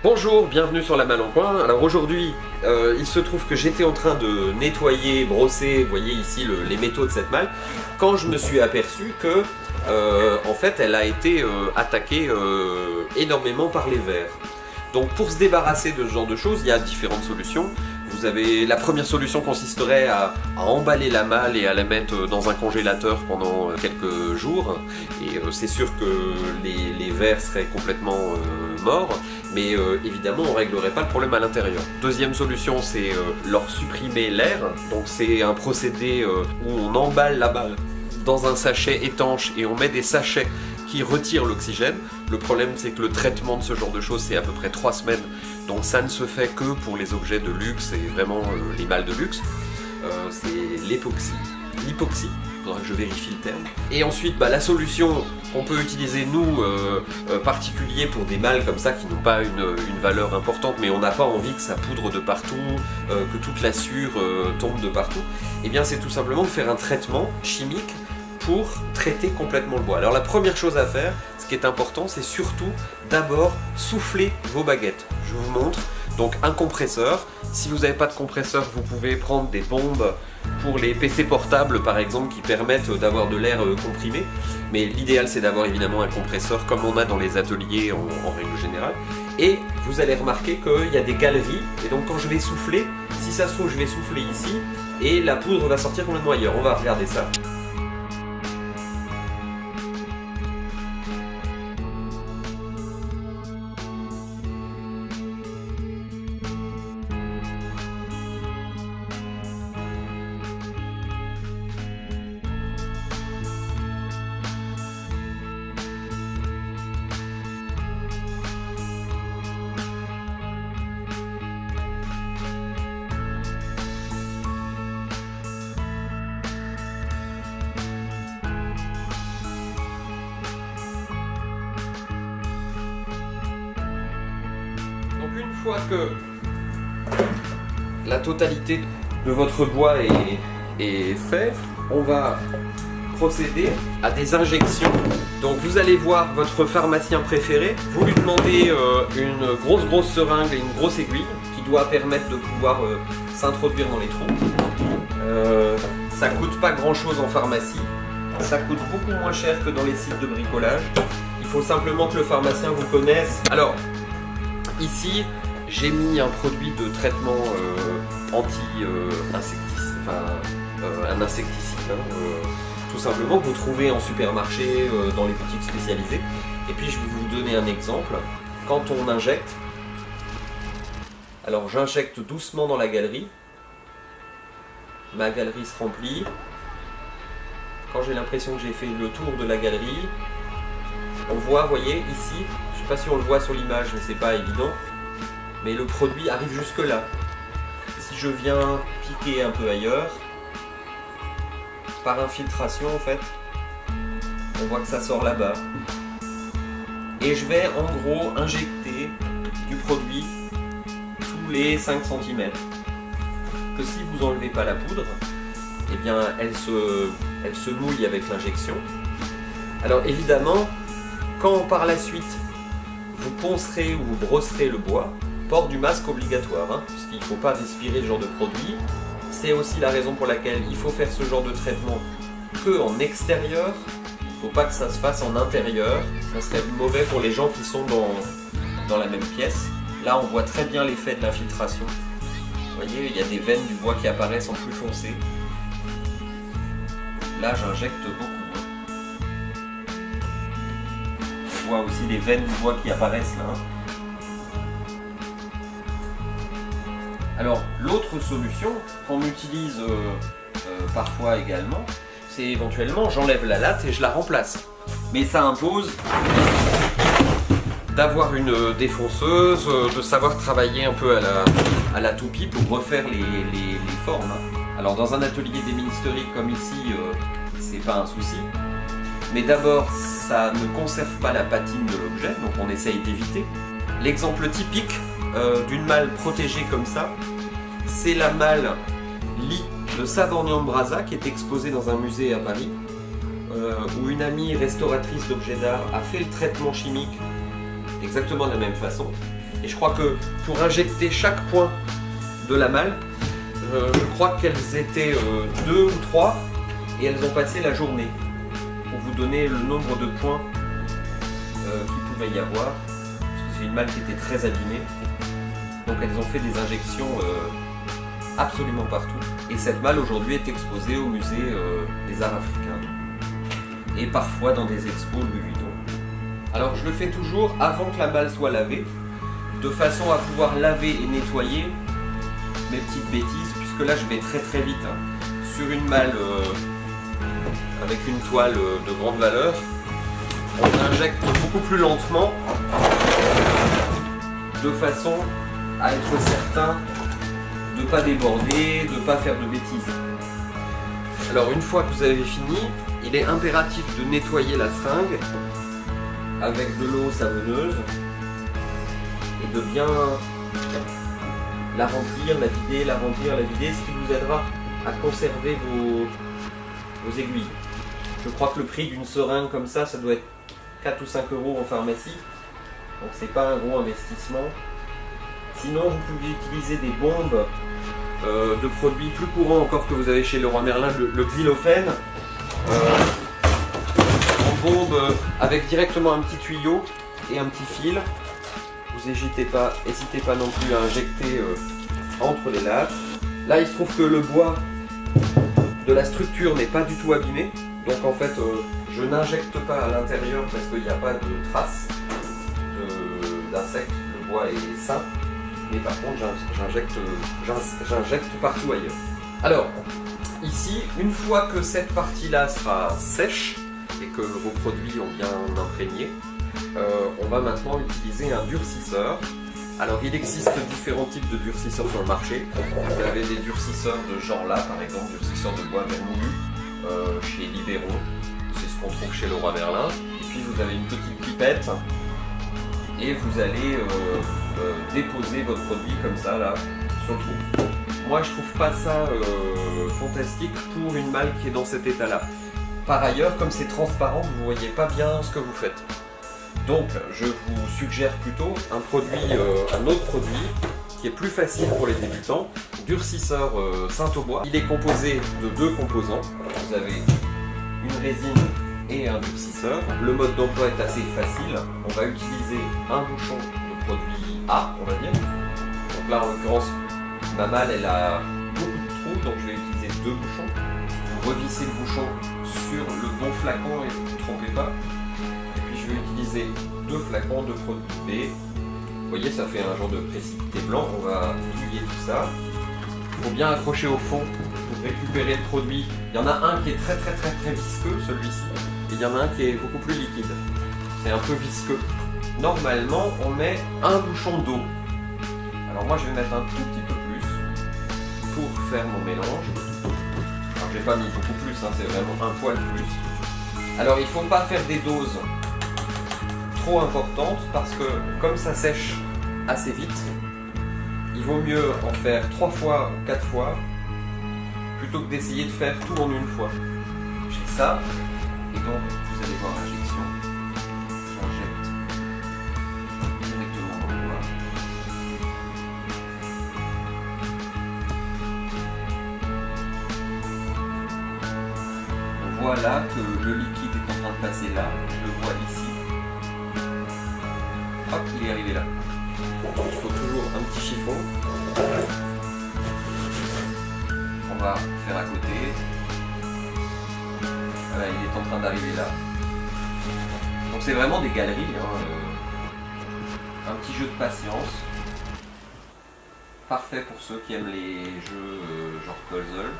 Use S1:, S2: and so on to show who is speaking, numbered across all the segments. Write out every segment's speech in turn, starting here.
S1: Bonjour, bienvenue sur La Malle en Coin. Alors aujourd'hui, il se trouve que j'étais en train de nettoyer, brosser, vous voyez ici les métaux de cette malle, quand je me suis aperçu que, en fait, elle a été attaquée énormément par les vers. Donc pour se débarrasser de ce genre de choses, il y a différentes solutions. Vous avez la première solution consisterait à emballer la malle et à la mettre dans un congélateur pendant quelques jours. Et c'est sûr que les vers seraient complètement morts, mais évidemment on ne réglerait pas le problème à l'intérieur. Deuxième solution, c'est leur supprimer l'air. Donc c'est un procédé où on emballe la malle dans un sachet étanche et on met des sachets qui retirent l'oxygène. Le problème, c'est que le traitement de ce genre de choses, c'est à peu près 3 semaines. Donc ça ne se fait que pour les objets de luxe et vraiment les malles de luxe. C'est l'époxy. L'hypoxie, il faudra que je vérifie le terme. Et ensuite, la solution qu'on peut utiliser, nous, particuliers pour des malles comme ça qui n'ont pas une valeur importante, mais on n'a pas envie que ça poudre de partout, que toute la sueur tombe de partout, et bien c'est tout simplement de faire un traitement chimique pour traiter complètement le bois. Alors la première chose à faire, ce qui est important, c'est surtout d'abord souffler vos baguettes. Je vous montre. Donc un compresseur. Si vous n'avez pas de compresseur, vous pouvez prendre des bombes pour les PC portables par exemple qui permettent d'avoir de l'air comprimé. Mais l'idéal c'est d'avoir évidemment un compresseur comme on a dans les ateliers en règle générale. Et vous allez remarquer qu'il y a des galeries. Et donc quand je vais souffler, si ça se trouve je vais souffler ici et la poudre va sortir complètement ailleurs. On va regarder ça. Une fois que la totalité de votre bois est fait, on va procéder à des injections. Donc vous allez voir votre pharmacien préféré, vous lui demandez une grosse seringue et une grosse aiguille qui doit permettre de pouvoir s'introduire dans les trous. Ça coûte pas grand chose en pharmacie, ça coûte beaucoup moins cher que dans les sites de bricolage. Il faut simplement que le pharmacien vous connaisse. Alors, ici, j'ai mis un produit de traitement anti-insecticide, un insecticide, tout simplement, que vous trouvez en supermarché, dans les boutiques spécialisées. Et puis je vais vous donner un exemple. Quand on injecte, alors j'injecte doucement dans la galerie, ma galerie se remplit. Quand j'ai l'impression que j'ai fait le tour de la galerie, on voit, voyez, ici, je ne sais pas si on le voit sur l'image, mais c'est pas évident, mais le produit arrive jusque là. Si je viens piquer un peu ailleurs, par infiltration en fait, on voit que ça sort là-bas. Et je vais en gros injecter du produit tous les 5 cm. Que si vous enlevez pas la poudre, eh bien elle se mouille avec l'injection. Alors évidemment, quand par la suite vous poncerez ou vous brosserez le bois, port du masque obligatoire, puisqu'il ne faut pas respirer ce genre de produit. C'est aussi la raison pour laquelle il faut faire ce genre de traitement que en extérieur. Il ne faut pas que ça se fasse en intérieur. Ça serait mauvais pour les gens qui sont dans la même pièce. Là, on voit très bien l'effet de l'infiltration. Vous voyez, il y a des veines du bois qui apparaissent en plus foncé. Là, j'injecte beaucoup. On voit aussi les veines du bois qui apparaissent là. Alors, l'autre solution qu'on utilise parfois également, c'est éventuellement j'enlève la latte et je la remplace. Mais ça impose d'avoir une défonceuse, de savoir travailler un peu à la toupie pour refaire les formes. Alors dans un atelier d'ébénisterie comme ici, c'est pas un souci. Mais d'abord, ça ne conserve pas la patine de l'objet, donc on essaye d'éviter. L'exemple typique d'une malle protégée comme ça, c'est la malle lit de Savorgnan-Brazza qui est exposée dans un musée à Paris, où une amie restauratrice d'objets d'art a fait le traitement chimique exactement de la même façon. Et je crois que pour injecter chaque point de la malle, je crois qu'elles étaient 2 ou 3 et elles ont passé la journée pour vous donner le nombre de points qu'il pouvait y avoir. Parce que c'est une malle qui était très abîmée. Donc elles ont fait des injections absolument partout. Et cette malle aujourd'hui est exposée au musée des Arts africains. Et parfois dans des expos Louis Vuitton. Alors je le fais toujours avant que la malle soit lavée, de façon à pouvoir laver et nettoyer mes petites bêtises, puisque là je vais très très vite. Sur une malle avec une toile de grande valeur, on injecte beaucoup plus lentement, de façon à être certain de ne pas déborder, de ne pas faire de bêtises. Alors une fois que vous avez fini, il est impératif de nettoyer la seringue avec de l'eau savonneuse et de bien la remplir, la vider, la remplir, la vider, ce qui vous aidera à conserver vos aiguilles. Je crois que le prix d'une seringue comme ça doit être 4 ou 5 € en pharmacie, donc c'est pas un gros investissement. Sinon vous pouvez utiliser des bombes de produits plus courants encore que vous avez chez Leroy Merlin, le xylophène, en bombe avec directement un petit tuyau et un petit fil. Vous n'hésitez pas non plus à injecter entre les lattes. Là il se trouve que le bois de la structure n'est pas du tout abîmé, donc en fait je n'injecte pas à l'intérieur parce qu'il n'y a pas de traces d'insectes, le bois est sain. Mais par contre j'injecte partout ailleurs. Alors ici, une fois que cette partie-là sera sèche et que vos produits ont bien imprégné, on va maintenant utiliser un durcisseur. Alors il existe différents types de durcisseurs sur le marché. Vous avez des durcisseurs de ce genre là, par exemple, durcisseurs de bois vermoulu chez Libéron, c'est ce qu'on trouve chez Leroy Merlin. Et puis vous avez une petite pipette et vous allez déposer votre produit comme ça là sur le trou. Moi je trouve pas ça fantastique pour une malle qui est dans cet état là. Par ailleurs, comme c'est transparent, vous ne voyez pas bien ce que vous faites. Donc je vous suggère plutôt un autre produit qui est plus facile pour les débutants, durcisseur Saint-Aubois. Il est composé de 2 composants. Vous avez une résine et un durcisseur. Le mode d'emploi est assez facile. On va utiliser un bouchon de produit A, on va dire. Donc là en l'occurrence, ma malle elle a beaucoup de trous, donc je vais utiliser 2 bouchons. Vous revissez le bouchon sur le bon flacon et vous ne vous trompez pas. Et puis je vais utiliser 2 flacons de produit B. Vous voyez, ça fait un genre de précipité blanc. On va plier tout ça. Il faut bien accrocher au fond pour récupérer le produit. Il y en a un qui est très visqueux, celui-ci, et il y en a un qui est beaucoup plus liquide. C'est un peu visqueux. Normalement, on met un bouchon d'eau. Alors moi, je vais mettre un tout petit peu plus pour faire mon mélange. Alors, j'ai pas mis beaucoup plus, hein, c'est vraiment un poil plus. Alors, il ne faut pas faire des doses trop importantes parce que comme ça sèche assez vite, il vaut mieux en faire 3 fois ou 4 fois plutôt que d'essayer de faire tout en une fois. J'ai ça, et donc vous allez voir l'injection. J'injecte directement dans le bois. On voit là que le liquide est en train de passer là, je le vois ici. Hop, il est arrivé là. Il faut toujours un petit chiffon. On va faire à côté. Voilà, il est en train d'arriver là. Donc c'est vraiment des galeries, hein, un petit jeu de patience. Parfait pour ceux qui aiment les jeux genre puzzle.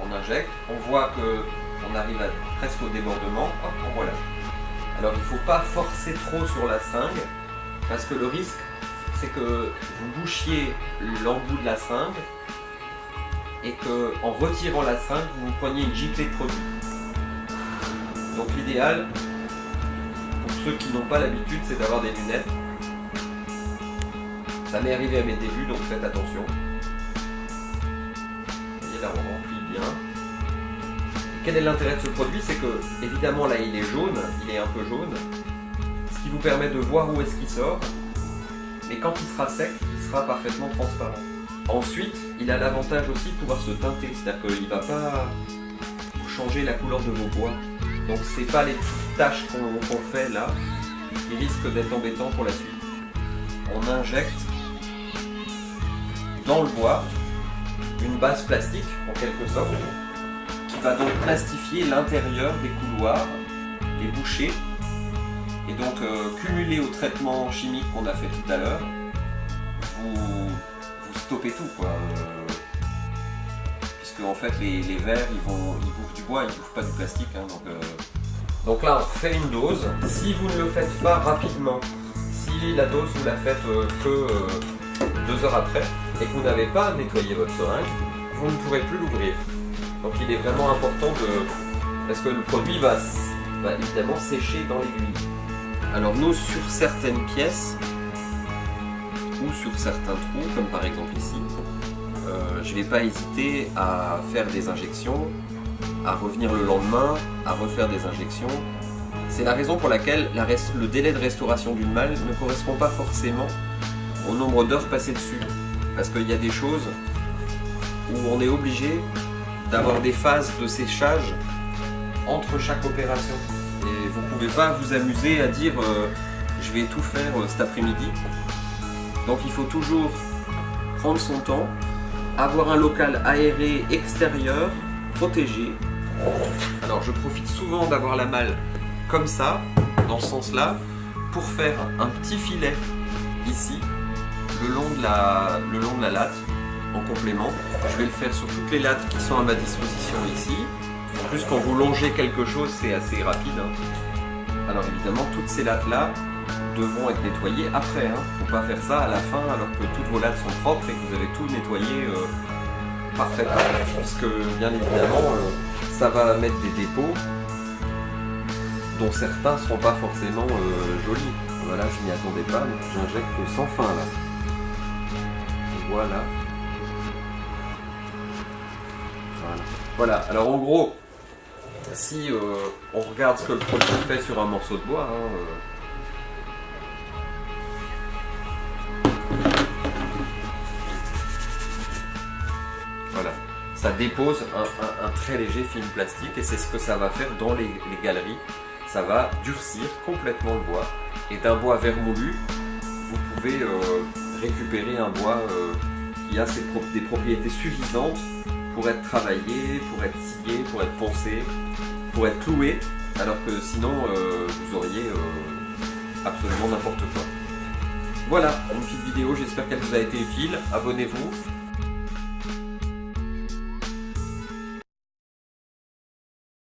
S1: On injecte, on voit qu'on arrive presque au débordement. Hop, on relâche. Alors il ne faut pas forcer trop sur la seringue, parce que le risque c'est que vous bouchiez l'embout de la seringue et qu'en retirant la seringue, vous preniez une giclée de produit. Donc l'idéal, pour ceux qui n'ont pas l'habitude, c'est d'avoir des lunettes. Ça m'est arrivé à mes débuts, donc faites attention. Vous voyez là, on remplit bien. Quel est l'intérêt de ce produit? C'est que, évidemment, là il est jaune, il est un peu jaune, ce qui vous permet de voir où est-ce qu'il sort. mais quand il sera sec, il sera parfaitement transparent. Ensuite, il a l'avantage aussi de pouvoir se teinter, c'est-à-dire qu'il ne va pas changer la couleur de vos bois. Donc c'est pas les petites taches qu'on fait là qui risquent d'être embêtants pour la suite. On injecte dans le bois une base plastique en quelque sorte qui va donc plastifier l'intérieur des couloirs, des bouchées, et donc cumulé au traitement chimique qu'on a fait tout à l'heure, vous stoppez tout quoi. Puisque en fait les vers ils bouffent du bois, ils bouffent pas du plastique. Hein, donc là on refait une dose. Si vous ne le faites pas rapidement, si la dose vous la faites que 2 heures après et que vous n'avez pas nettoyé votre seringue, vous ne pourrez plus l'ouvrir. Donc il est vraiment important parce que le produit va évidemment sécher dans l'aiguille. Alors nous, sur certaines pièces ou sur certains trous, comme par exemple ici, je ne vais pas hésiter à faire des injections, à revenir le lendemain, à refaire des injections. C'est la raison pour laquelle le délai de restauration d'une malle ne correspond pas forcément au nombre d'heures passées dessus. Parce qu'il y a des choses où on est obligé d'avoir des phases de séchage entre chaque opération. Et vous ne pouvez pas vous amuser à dire je vais tout faire cet après-midi. Donc il faut toujours prendre son temps, avoir un local aéré extérieur, protégé. Alors je profite souvent d'avoir la malle comme ça, dans ce sens-là, pour faire un petit filet ici, le long de la latte, en complément. Je vais le faire sur toutes les lattes qui sont à ma disposition ici. En plus, quand vous longez quelque chose, c'est assez rapide. Hein. Alors évidemment, toutes ces lattes-là devront être nettoyées après. Hein. Faut pas faire ça à la fin alors que toutes vos lattes sont propres et que vous avez tout nettoyé parfaitement. Puisque bien évidemment, ça va mettre des dépôts dont certains ne seront pas forcément jolis. Voilà, je m'y attendais pas, donc j'injecte sans fin là. Voilà. Voilà, alors en gros, si on regarde ce que le produit fait sur un morceau de bois, voilà, ça dépose un très léger film plastique et c'est ce que ça va faire dans les galeries. Ça va durcir complètement le bois et d'un bois vermoulu, vous pouvez récupérer un bois qui a des propriétés suffisantes pour être travaillé, pour être scié, pour être poncé, pour être cloué, alors que sinon vous auriez absolument n'importe quoi. Voilà, une petite vidéo, j'espère qu'elle vous a été utile. Abonnez-vous,